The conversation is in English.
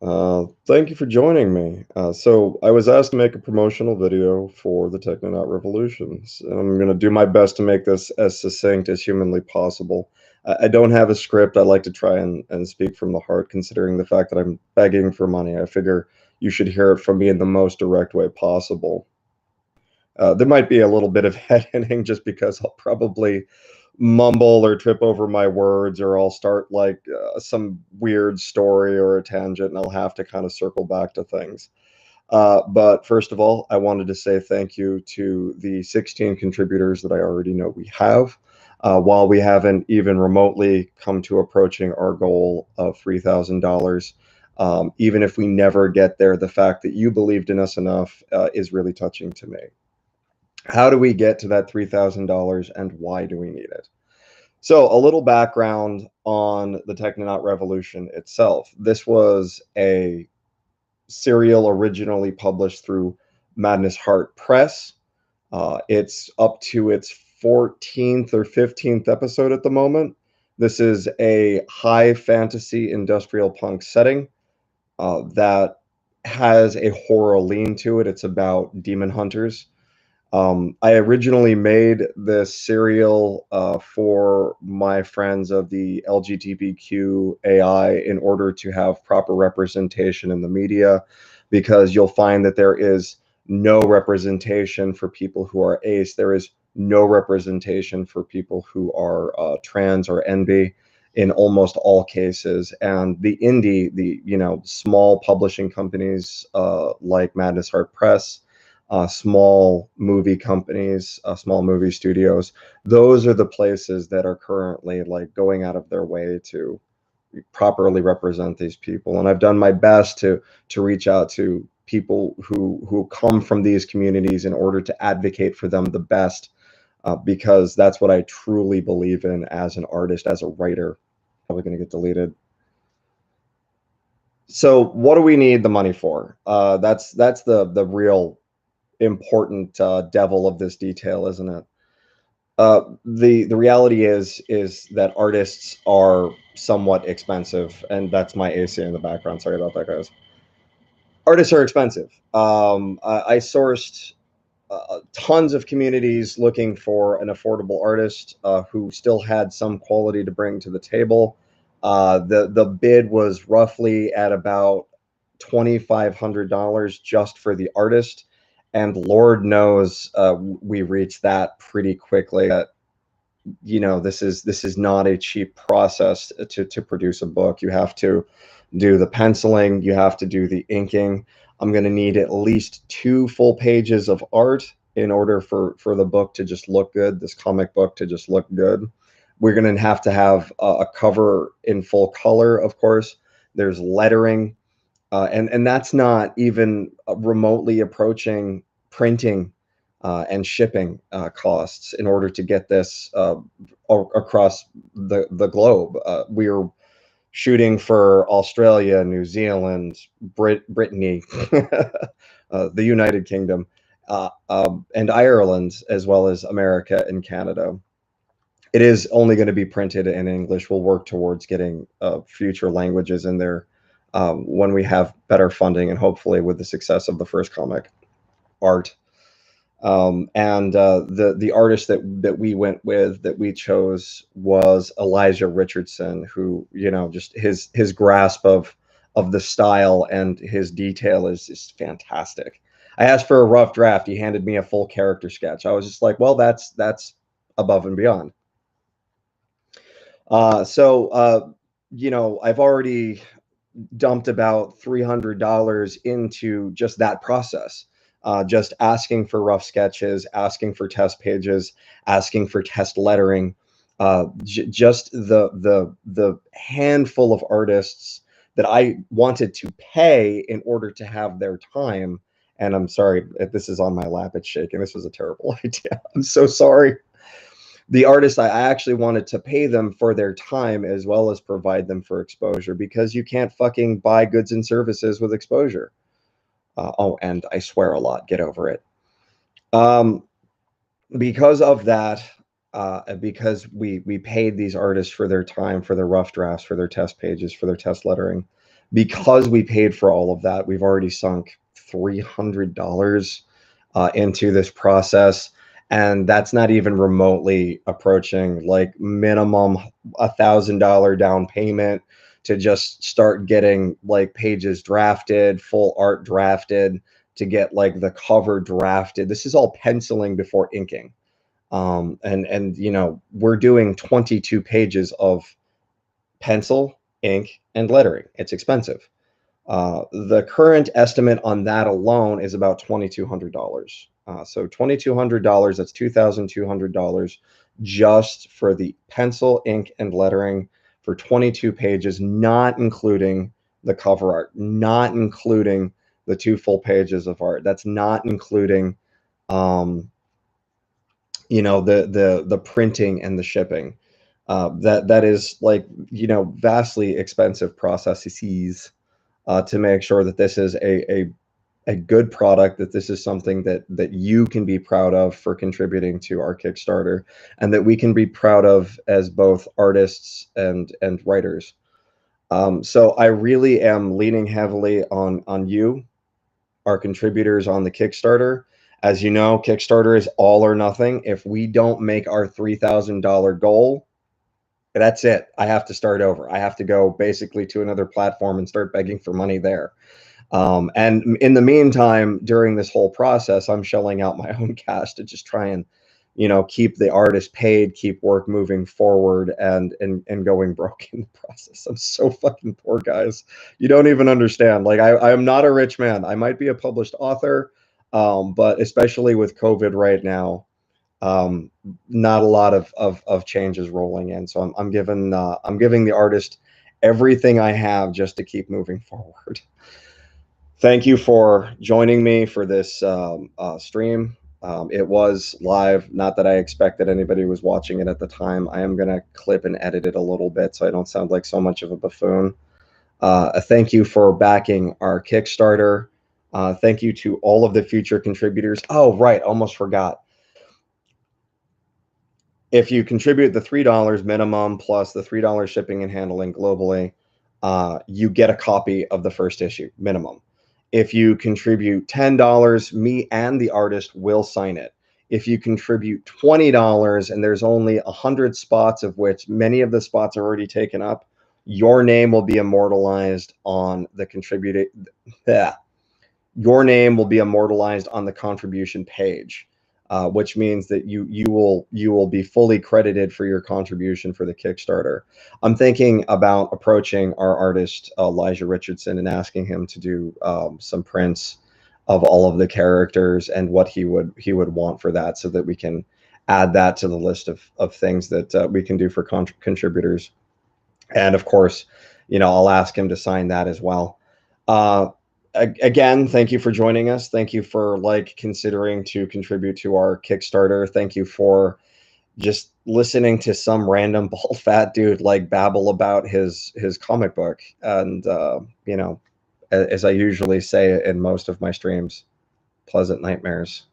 Thank you for joining me. So I was asked to make a promotional video for the Technonaut Revolutions, and I'm going to do my best to make this as succinct as humanly possible. I don't have a script. I like to try and speak from the heart, considering the fact that I'm begging for money. I figure you should hear it from me in the most direct way possible. There might be a little bit of head hinting just because I'll probably mumble or trip over my words, or I'll start like some weird story or a tangent, and I'll have to kind of circle back to things. But first of all, I wanted to say thank you to the 16 contributors that I already know we have. While we haven't even remotely come to approaching our goal of $3,000, even if we never get there, the fact that you believed in us enough is really touching to me. How do we get to that $3,000 and why do we need it? So, a little background on the Technonaut Revolution itself. This was a serial originally published through Madness Heart Press. It's up to its 14th or 15th episode at the moment. This is a high fantasy industrial punk setting that has a horror lean to it. It's about demon hunters. I originally made this serial for my friends of the LGBTQAI in order to have proper representation in the media, because you'll find that there is no representation for people who are ace. There is no representation for people who are trans or NB in almost all cases. And the indie, the small publishing companies like Madness Heart Press, small movie companies, small movie studios. Those are the places that are currently like going out of their way to properly represent these people. And I've done my best to reach out to people who come from these communities in order to advocate for them the best, because that's what I truly believe in as an artist, as a writer. Probably going to get deleted. So, what do we need the money for? That's the real important devil of this detail, isn't it? The reality is that artists are somewhat expensive, and that's my AC in the background. Sorry about that, guys. Artists are expensive. I sourced tons of communities looking for an affordable artist who still had some quality to bring to the table. The bid was roughly at about $2,500 just for the artist, and Lord knows we reached that pretty quickly. This is not a cheap process to produce a book. You have to do the penciling, you have to do the inking. I'm going to need at least 2 full pages of art in order for the book to just look good, this comic book to just look good. We're going to have a cover in full color, of course. There's lettering, and that's not even remotely approaching printing and shipping costs in order to get this across the globe. We're shooting for Australia, New Zealand, Brittany, the United Kingdom, and Ireland, as well as America and Canada. It is only going to be printed in English. We'll work towards getting future languages in there when we have better funding, and hopefully with the success of the first comic art. And the artist that we went with, that we chose, was Elijah Richardson, who, just his grasp of the style and his detail is fantastic. I asked for a rough draft. He handed me a full character sketch. I was just like, well, that's above and beyond. I've already dumped about $300 into just that process. Just asking for rough sketches, asking for test pages, asking for test lettering. Just the handful of artists that I wanted to pay in order to have their time. And I'm sorry if this is on my lap, it's shaking. This was a terrible idea. I'm so sorry. The artists, I actually wanted to pay them for their time as well as provide them for exposure, because you can't fucking buy goods and services with exposure. Oh, and I swear a lot. Get over it. Um, because of that, because we paid these artists for their time, for their rough drafts, for their test pages, for their test lettering, Because we paid for all of that, we've already sunk $300 into this process, and that's not even remotely approaching like minimum $1,000 down payment to just start getting like pages drafted, full art drafted, to get like the cover drafted. This is all penciling before inking. And you know, we're doing 22 pages of pencil, ink, and lettering. It's expensive. The current estimate on that alone is about $2,200. So $2,200, that's $2,200 just for the pencil, ink, and lettering for 22 pages, not including the cover art, not including the 2 full pages of art. That's not including, um, you know, the printing and the shipping. That is like, you know, vastly expensive processes to make sure that this is a good product, that this is something that you can be proud of for contributing to our Kickstarter, and that we can be proud of as both artists and writers. So I really am leaning heavily on you, our contributors on the Kickstarter. As you know, Kickstarter is all or nothing. If we don't make our $3,000 goal, that's it. I have to start over. I have to go basically to another platform and start begging for money there. And in the meantime, during this whole process, I'm shelling out my own cash to just try and, you know, keep the artist paid, keep work moving forward, and going broke in the process. I'm so fucking poor, guys. You don't even understand. Like I am not a rich man. I might be a published author, but especially with COVID right now, um, not a lot of changes rolling in. So I'm giving the artist everything I have just to keep moving forward. Thank you for joining me for this stream. It was live, not that I expected anybody was watching it at the time. I am going to clip and edit it a little bit so I don't sound like so much of a buffoon. A thank you for backing our Kickstarter. Thank you to all of the future contributors. Oh, right, almost forgot. If you contribute the $3 minimum plus the $3 shipping and handling globally, you get a copy of the first issue minimum. If you contribute $10, me and the artist will sign it. If you contribute $20 and there's only 100 spots, of which many of the spots are already taken up, your name will be immortalized on the contributed. Your name will be immortalized on the contribution page, which means that you will be fully credited for your contribution for the Kickstarter. I'm thinking about approaching our artist Elijah Richardson and asking him to do some prints of all of the characters and what he would want for that, so that we can add that to the list of things that we can do for contributors. And of course, you know, I'll ask him to sign that as well. Uh, Again, thank you for joining us. Thank you for like considering to contribute to our Kickstarter. Thank you for just listening to some random bald fat dude like babble about his comic book. And you know, as I usually say in most of my streams, pleasant nightmares.